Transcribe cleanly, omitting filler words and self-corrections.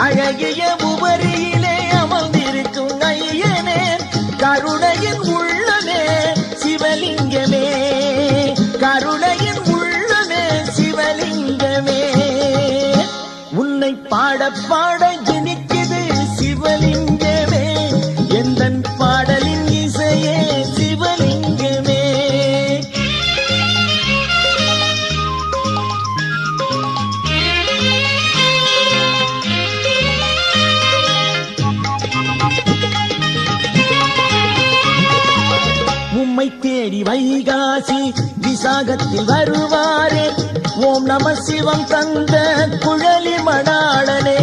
அழகிய உபரியிலே அமர்ந்திருக்கும் ஐயனே, கருணையின் உள்ளமே சிவலிங்கமே, கருணையின் உள்ளமே சிவலிங்கமே. உன்னை பாட பாட ஜனிக்குது சிவலிங்கமே, எந்தன் பாடலின் இசையே சிவலிங்கமே. உம்மை தேடி வைகாசி விசாகத்தில் வருவாரே, ஓம் நம சிவம் தந்த குழலி மணாளனே,